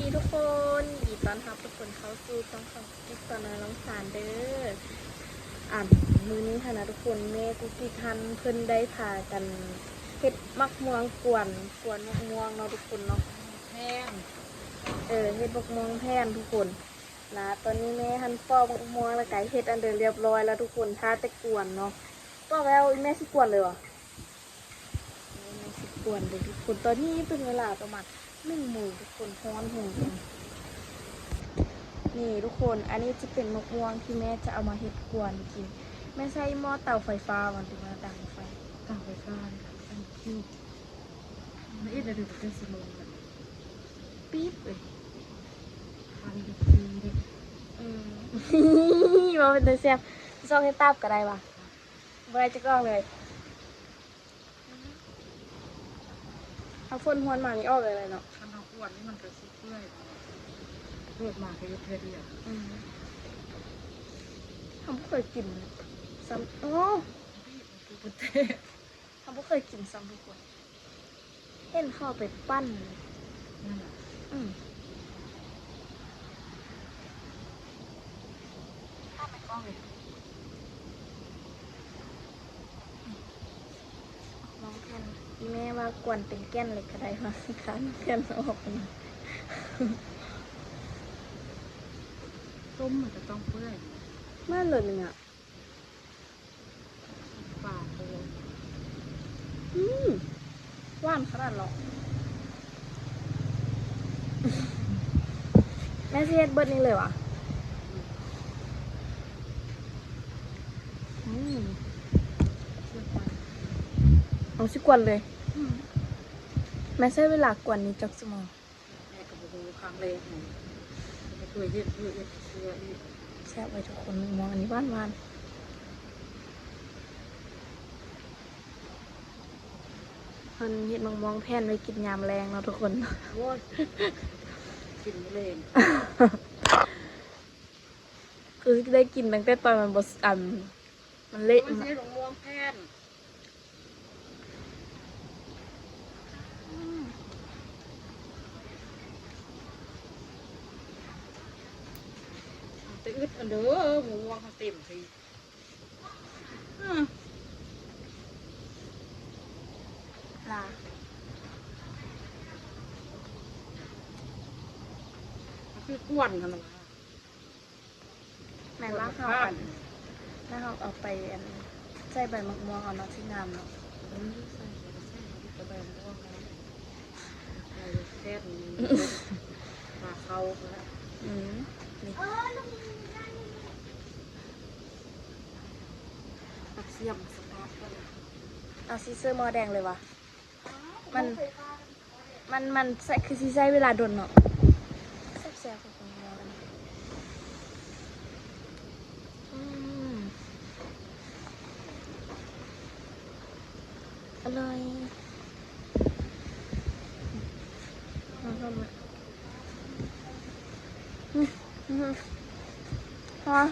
ดีทุกคนยินดีต้อนรับทุกคนเข้าสู่ช่องของเอ็กซ์ตอนน้องสารเด้อมื้อนี้ค่ะนะทุกคนแม่กุ๊กกี้ทันเพิ่นได้พากันเฮ็ดมักม่วงกวนมักม่วงเนาะทุกคนเนาะแห้งเฮ็ดมักม่วงแผ่นทุกคนนะตอนนี้แม่หันปอกมักม่วงแล้วก็เฮ็ดอันเดิมเรียบร้อยแล้วทุกคนถ้าแต่กวนเนาะปอกแล้วแม่สิกวนเลยวะแม่สิกวนเลยทุกคนตอนนี้เป็นเวลาประมาณ1 โมงทุกคนฮ้อนหูนี่ทุกคนอันนี้จะเป็นมะม่วงที่แม่จะเอามาเฮ็ดกวนกินแม่ใช้หม้อเตาไฟฟ้าวันถึงมาดังไฟต่างไปฟ้าตั้งคิวไม่ได้ดูเป็นสมองแบบปี๊บเลย พันดีเลยมาเป็นตัวเสียบซองให้ตับก็ได้ปะบ่ได้จะกล้องเลยเอาฝนหวนมานี่ออกเลยเนาะคันเอาอ้วนนี่มันกระซิบเพื่อยเลือดมาแค่เพื่อเดียวทำเคยกินซ้ำโอ้ประเทศทำเคยกินซ้ำทุกคนเห็นเข้าไปปั้นนั่นแหละข้าไปกล้องเลยน้องแก่นแม่ว่ากวนเป็นแก่นเลยก็ได้มาคันแก่นออกมาต้มมันจะต้องเพื่อยมาเลยนึงอ่ะป่าโตว่านขนาดหรอแม่เสียดเบิร์ดนี่เลยวะเอาสิกวนเลยแม่ใช้เวลากวนนี้จักสมองแม่กับบูครั้งแรกเนี่ยจะช่วยเย็ดเชื่ออีกแซ่บไว้ทุกคนมองอันนี้หวานเพิ่นเห็ดมองแผ่นไว้กินยามแรงเนาะทุกคนโว้ยกินไม่เล่นคือได้กินตั้งแต่ตอนมันบดมันเละไม่ใช่หลงม่วงแผ่นแต่อึดอันเด้อหมูม่วงเขาเต็มทีลาคือกวนกันนะแม่ว่าเขาถ้าเขาเอาไปใส่ใบมะม่วงเอาเนาะที่งามเนาะใส่กระเบนม่วงนะใส่แค่นี้ปลาเขาแล้วนี่ตักเสียมสตาร์ทกันเอาซีเซอร์มอแดงเลยวะมันใส่คือซีใส่เวลาโดนเนาะแซ่บๆของมอกันอร่อย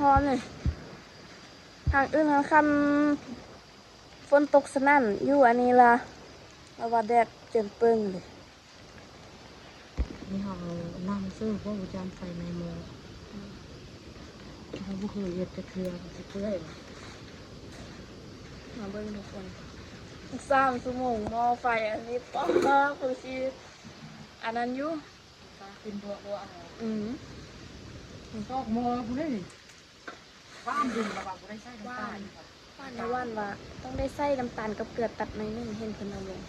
ฮอนเลยทางอื่นคันฝนตกสนั่นอยู่อันนี้ละเอาว่าแดดเจิมเปิ้งเลยนี่เขานั่งซื้อพวกประจำไฟในโมเขาไม่เคยเย็ดจะเคลียร์จะเปื่อยมาเบิ้งทุกคน3 ชั่วโมงหม้อไฟอันนี้ป๊อกคือชีอันนั้นอยู่เป็นตัวอะไรมันก็มอกูได้ว่านดินระบาดกูได้ใส่น้ำตาลว่านในว่านว่าต้องได้ใส่น้ำตาลกับเกลือตัดหน่อยนึงเห็นคนเอาลง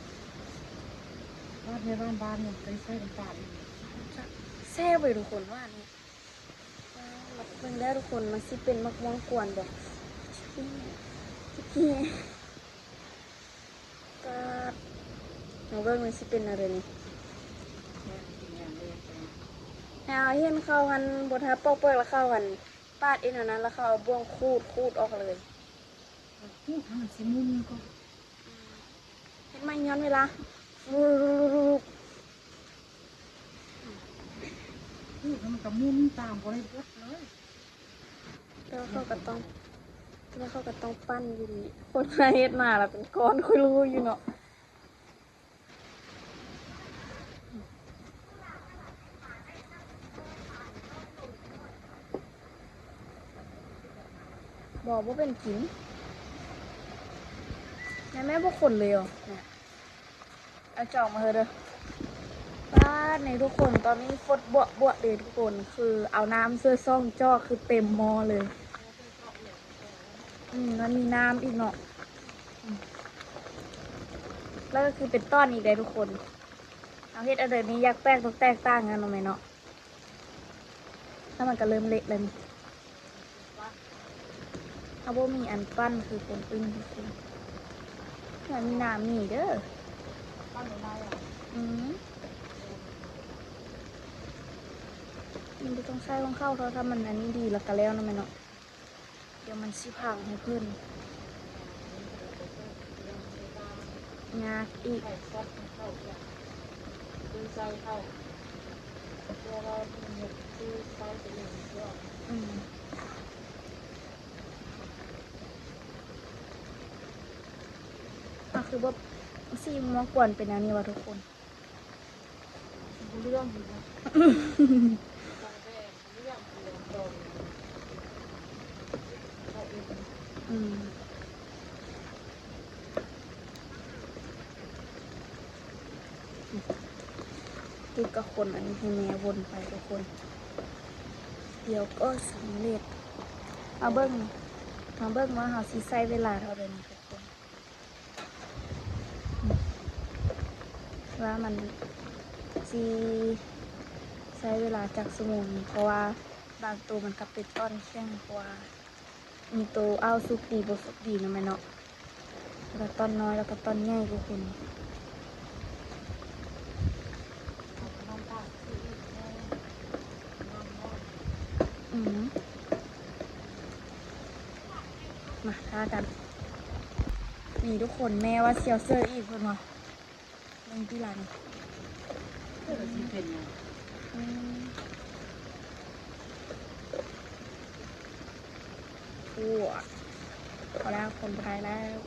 ว่านในบ้านเนี่ยได้ใส่น้ำตาลแซ่บไปทุกคนว่านี่มาเบิ่งได้ทุกคนมันสิเป็นมะม่วงกวนแบบที่ก็มาเบิ่งมันสิเป็นอะไรนี่เอาเห็นเข้ากันบทาปอกเปลือกแล้วเข้ากันปาดเอ็นนั้นแล้วเขาเอาบ่วงคูดออกเลยพูดทางสิมุนก็เห็นไหมย้อนเวลาพูดมันกับมุนตามก็ได้เยอะเลยแล้วเขาก็ต้องปั้นอยู่ดีคนมาเฮ็ดมาแล้วเป็นก้อนคุยรู้อยู่เนาะ บอกว่าเป็นกินแม่พวกคนเลยเหรอเนี่ยเอาจอกมาเถอะเด้อบ้านในทุกคนตอนนี้ฟดบวเลยทุกคนคือเอาน้ำเสื้อซ่องจอกคือเต็มหม้อเลยแล้วมีน้ำอีกเนาะแล้วก็คือเป็นต้อนอีกเลยทุกคนเอาเฮ็ดอะไรนี้อยากแป้งต้องแตกต่างกันหน่อยเนาะถ้ามันก็เริ่มเละเลยนี่ถ้าบ่มีอันปั้นคือเป็นอึ้งทุกคนแต่มีน้ำนี่เด้อมันจะต้องใช้ของเข้าเขาถ้ามันอันนี้ดีแล้วก็แล้วนะแม่เนาะเดี๋ยวมันสิพังให้เพื่อนงาอีกคือว่าซีมอกวนเป็นอันนี้วะทุกคนเรื่องอยู่นะคือกับคนอันนี้ให้แม่วนไปทุกคนเดี๋ยวก็สำเร็จมาเบิ้งว่าเราสิใช้เวลาเท่าไหร่นะทุกคนว่ามันสิใช้เวลาจากสมุนเพราะว่าบางตัวมันกับเป็นต้นแข้งเพราะว่ามีตัวอ้าวสุกดีบสุกดีนะแม่เนาะแล้วต้นน้อยแล้วก็ต้นใหญ่ทุกคนมาท่ากันนี่ทุกคนแม่ว่าเซียวเซอร์อีกคนวะลงที่ร้านพอแล้วคนไทยแล้ว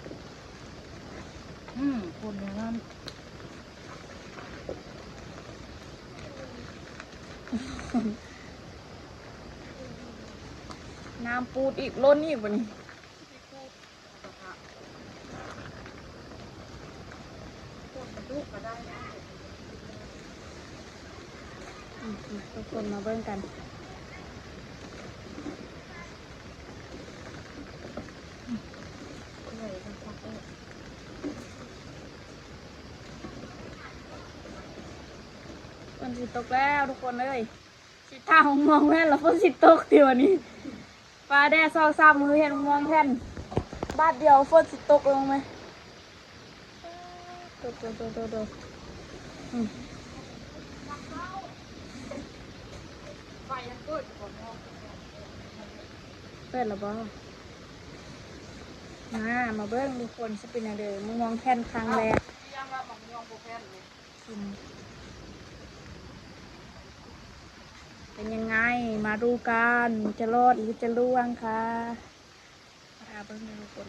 คนอย่างนั้นน้ำปูดอีกล้นอีกวันนี้ทุกคนมาเบิ่งกันฝนสิตกแล้วทุกคนเลยสิท่าหงมองแผ่นแล้วฝนสิตกทีวันนี้ฟ้าแดดซ้ำมือเห็นมองแผ่นบาดเดียวฝนสิตกลงไหมโดไฟยังเกิดก่อนเปิดแล้วบ่มาเบิ้งทุกคนจะเป็นอะไรมองแผ่นครั้งแรกยังละมันยังโบแพนเลยเป็นยังไงมาดูกันจะรอดหรือจะล่วงค่ะมาเบิ้งทุกคน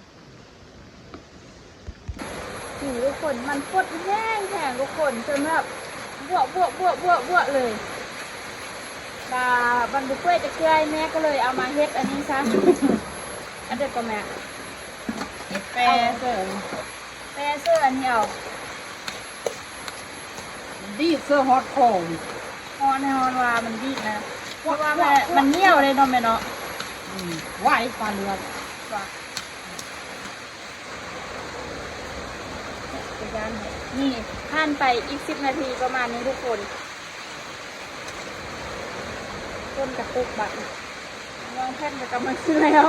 นี่ทุกคนมันฟดแห้งทุกคนจนแบบบวเลยบันบุกเป้จะเกลือแม่ก็เลยเอามาเฮ็ดอันนี้ซะอันเด็ดก็แม่แปรเสริมอันนี้เอาดีเสื้อฮอตคงฮอนว่ามันดีนะเพราะว่ามันเหนียวเลยเนาะแม่เนาะไหวฟันเลยนี่ผ่านไปอีก10 นาทีประมาณนี้ทุกคนต้นกระปุกบัตรมองแผ่นจะกำลังขึ้นแล้ว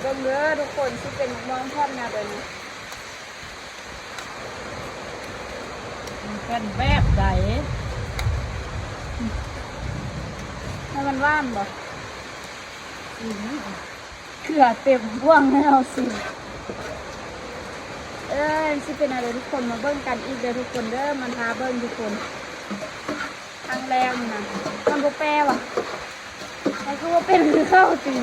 เบิ่งเด้อทุกคนที่เป็นมองแผ่นนะเดี๋ยวนี้เป็นแบบไหนให้มันว่านบ่เขื่อเต็มบ่วงให้เอาสิสิเป็นอะไรทุกคนมาเบิ่งกันอีกเด้อทุกคนเด้อมันพาเบิ่งทุกคนทางแรงนะมันบ่แปรว่ะไอ้คือว่าเป็นคือเข้าจริง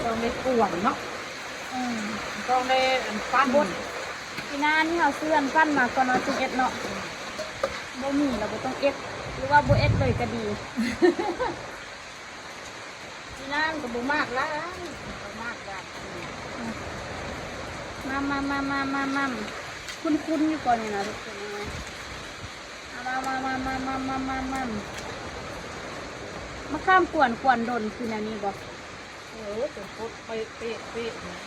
ต้องได้กวนเนาะต้องได้ปั้นบดที่หน้านี่เขาเสื่อนปั้นมาก่อนเนาะ11เนาะ บ่มีเราบ่ต้องเอ็ดหรือว่าบ่เอ็ดเลยก็ดี ที่นั่งก็บ่มากแล้วบ่มากได้ มาคุ้นๆอยู่ก่อนนี่นะทุกคนมาข้ามกวนดนคือแนวนี้บ่ เป็นโคตรเป๊ะนะ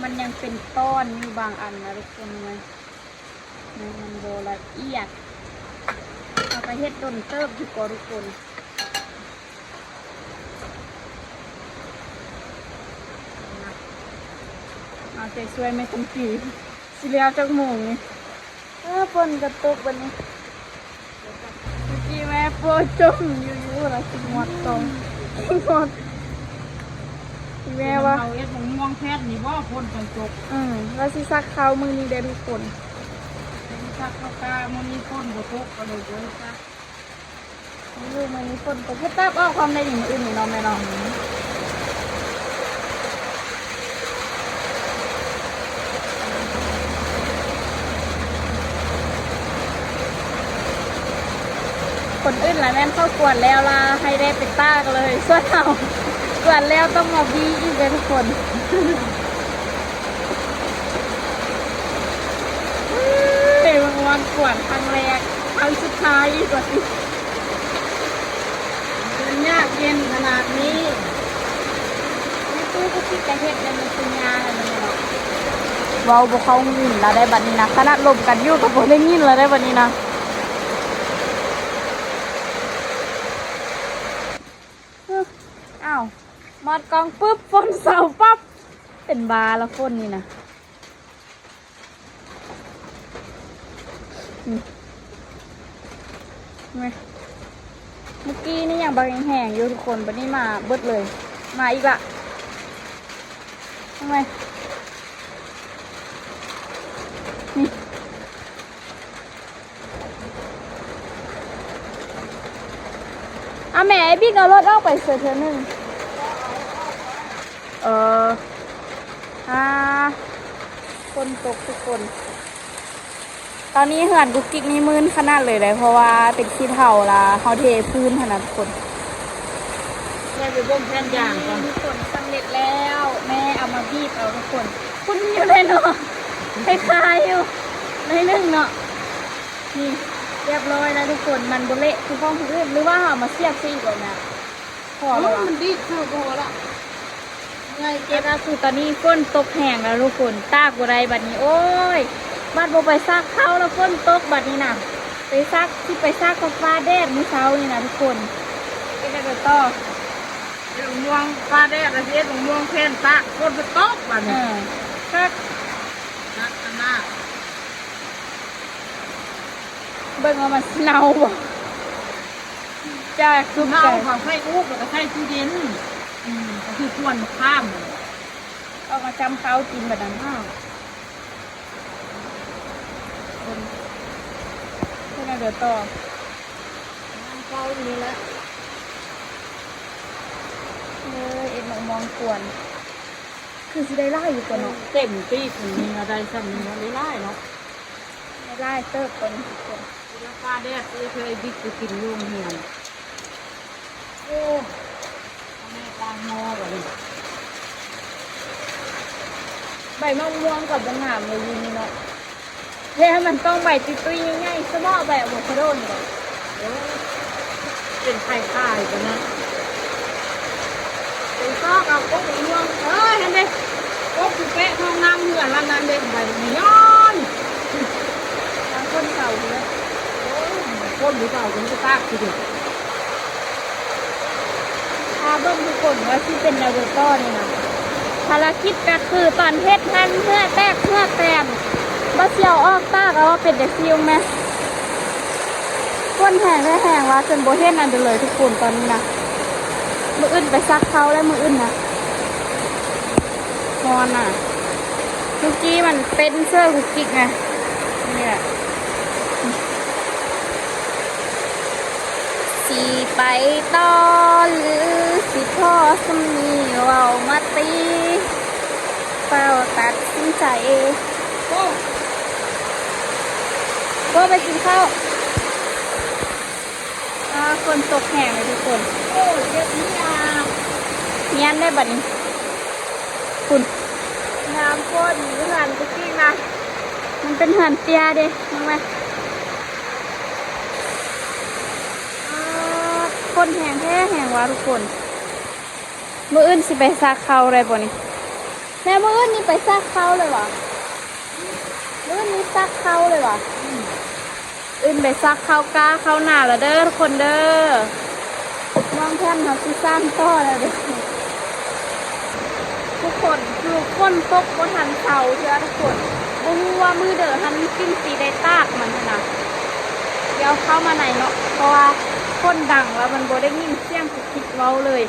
มันยังเป็นต้อนอยู่บางอันนะทุกคนเลยมันโบละเอียดเอาไปเฮ็ดดนเติบอยู่ก่อนทุกคนเอาใจช่วยไม่ต้องปีสิเลียวจักโมงนี่ฝนกระตกวันนี้เมื่อกี้แม่โปรยจมอยู่ๆแล้วสิงอดตรงงอดแม่ว่า เอาเอ็ดของม่วงแพทย์นี่ว่าพ่นจังจบ แล้วสิซักข้าวมือนี้ได้ทุกคน ซักข้าวกามื้อนี้พ่นบ่ตกก็เลยบ่ได้ซัก มือนี้ฝนตกให้ตับออกความในหนึ่งอื่นนี่เน้องแม่น้องคนอื่นล่ะแม่นเข้ากวนแล้วล่ะให้ได้เป็นตากเลยส่วนเรากวนแล้วต้องมาบีอีกเลยทุกคนเป็นวันกวนครั้งแรกครั้งสุดท้ายอีกว่าสิ เป็นยากเย็นขนาดนี้ ไม่ตู้ก็คิดแต่เฮ็ดเลยมันเป็นงานอะไรเนาะเว้าบ่เข้ายินแล้วได้บัดนี้นะขนาดลมกันอยู่ก็บ่ได้ยินแล้วได้บัดนี้นะอ้าวมอดกองปุ๊บฝนเสาปั๊บเป็นบาแล้วฝนนี่นะเมื่อกี้นี่ยังบางแห้งอยู่ทุกคนบัดนี้มาเบิดเลย มาอีกละทำไมนี่แม่ไอ้บิ๊กเอารถออกไปเสือหนึ่งอ่าคนตกทุกคน ตอนนี้เหือนกุ๊กกิ๊กนี่มื้นขนาดเลยเพราะว่าเป็นขี้เถ้าละเขาเทพื้นขนาดทุกคน แม่ไปบ่มแผ่นยางก่อน ทุกคนสำเร็จแล้วแม่เอามาบีบเอาทุกคนคุณอยู่เลยเนาะคล้ายๆอยู่ในหนึ่งเนาะนี่เรียบร้อยแล้วทุกคนมันโบเละคือห้องพื้นหรือว่าเอามาเสียบซีก่อนนะพอแล้ว มันดีเข้าพอละไง เก็บคือตอนนี้ฝนตกแห้งแล้วทุกคนตากบัวไรบัดนี้โอ้ยบ้านโบไปซักเข้าแล้วฝนตกบัดนี้นะไปซักที่ไปซักกับฟ้าแดดมื้อเช้านี่นะทุกคนก็จะต่อ เอ็ดของม่วงปลาแดดเอ็ดของม่วงแผ่นตากพ่นบ่ตกบัดนี้ ซัก นักอันน่ะ เบิ่งว่ามันเน่าบ่จากซุป เอา ไก่ เขาใส่อุ๊บแล้วก็ใส่ตู้เย็นก็คือควรข้าม เอามาจำเขากินแบบนั้น คนที่น่าเดือดต่อ เฝ้าอยู่นี่แหละ เอ็ดมองกวน คือสิได้ไล่อยู่ก่อนเนาะ เต็มปีกมีอะไรซ้ำนี่เนาะได้ไล่เนาะ ได้ไล่เติบก่อนทุกคน แล้วปลาแดดที่เคยบิ๊กไปกินยุ่งเหียนโอ้แม่กลางโม่แบบนี้ ใบมะม่วงกับบะหงามเลยยีนี่เนาะแล้วมันต้องใบตุ้ยๆง่ายๆสมอใบอะโวคาโดนี่เนาะ เป็นไข่ไข่กันนะเป็นซอกเอาก๊กม่วงเห็นไหมก๊กคือแปะท้องน้ำเหงื่อละนั่นเด็กใบมีย้อน ทั้งคนเก่าเลย คนหรือเปล่าผมจะตากทีเดียว ถ้าเบิ่งทุกคนว่าที่เป็นนารูโต้นี่นะภารกิจก็คือตอนเพชรนั่นเพื่อแตกเพื่อแตนบะเซียวออกตากแล้วว่าเป็นเด็กซิวไหมก้นแห้งได้แห้งว่าจนโบเห็นนั่นเลยทุกคนตอนนี้นะมืออื่นไปซักเขาแล้วมืออื่นนะนอนน่ะคุกกี้มันเป็นเสื้อคุกกี้ไงนี่แหละสีไปต่อหรือสิพ่อสมีเรามาตีเฝ้าตัดสินใจ โอ้ ก็ไปกินข้าวคนตกแห้งเลยทุกคน โอ้เจ็บนี่ยา เงี้ยได้บัดนี้คุณ น้ำข้นเพื่อนก็จริงนะ มันเป็นเหือนเตียเด้น้องไหมคนแห้งแท้แห้งวะทุกคน มื้ออื่นสิไปซักเขาเลยบ่นี่แม่มื้ออื่นนี่ไปซักเขาเลยวะมื้ออื่นนี่ซักเขาเลยวะอื่นไปซักเขาก้าเขาหน้าแล้วเด้อทุกคนเด้อน้องแท่นเขาสิสร้างต่อแล้วเด้อทุกคนคือคนตกบ่ทันเสาเชื่อทุกคนบ่รู้ว่ามือเด้อทันจิ้มสีได้ตากมันหั่นนะเดี๋ยวเข้ามาไหนเนาะเพราะว่าคนดังแล้วมันบ่ได้ยินเสียงคิดเว้าเลย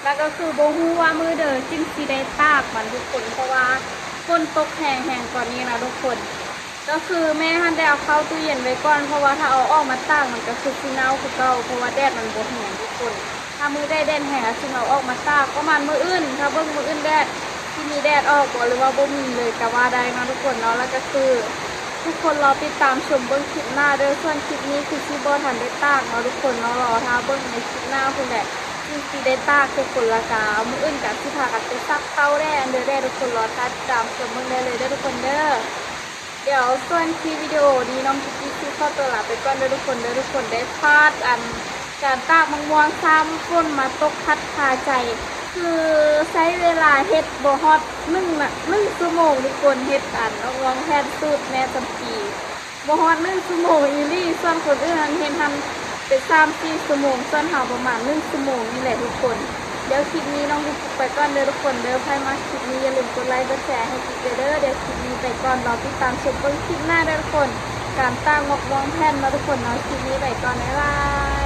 แล้วก็คือโบฮูว่ามือเดินจิ้มซีได้ตากมันทุกคนเพราะว่าฝนตกแห้งก่อนนี้นะทุกคนก็คือแม่ท่านได้เอาเข้าตู้เย็นไว้ก่อนเพราะว่าถ้าเอาออกมาตากมันก็คือซีเน่าคือเก่าเพราะว่าแดดมันบดแห้งทุกคนถ้ามือได้แดดแห้งซึ่งเอาออกมาตากประมาณมืออื่นถ้าเบิ่งมืออื่นแดดที่มีแดดออกบ่หรือว่าบ่มีเลยก็ว่าได้นะทุกคนเนาะแล้วก็คือทุกคนรอติดตามชมเบิ่งคลิปหน้าเด้อส่วนคลิปนี้คือที่บ่ทันได้ตากเนาะทุกคนเนาะรอถ้าเบิ่งในคลิปหน้าคุณแหละซึ่งซีเดต้าคือคนละกามืออื่นกับที่พากันไปซักเต้าแร่เด้อได้ทุกคนรอติดตามชมมึงได้เลยได้ทุกคนเด้อเดี๋ยวส่วนคลิปวิดีโอนี้น้องกิ๊กคือเข้าตัวลาไปก่อนเด้อทุกคนเด้อทุกคนได้พลาดการตากมะม่วงซ้ำฝนมาตกพัดคาใจ คือใช้เวลาเฮ็ดบ่ฮอด1 ชั่วโมงทุกคนเฮ็ดมะม่วงแทนสูตรแม่จำปีบ่ฮอด1 ชั่วโมงอีหลี่ส่วนคนอื่นเฮ็ดทำเป็น3-4 ชั่วโมงส่วนเฮาประมาณ1 ชั่วโมงนี่แหละทุกคนเดี๋ยวคลิปนี้น้องกิ๊กไปก่อนเด้อทุกคนเด้อใครมาคลิปนี้อย่าลืมกดไลค์กดแชร์ให้กิ๊กเด้อเดี๋ยวคลิปนี้ไปก่อนรอติดตามชมเบิ่งคลิปหน้าเด้อทุกคนการตั้งมะม่วงแผ่นเนาะทุกคนเนาะคลิปนี้ไปก่อนบ๊ายบาย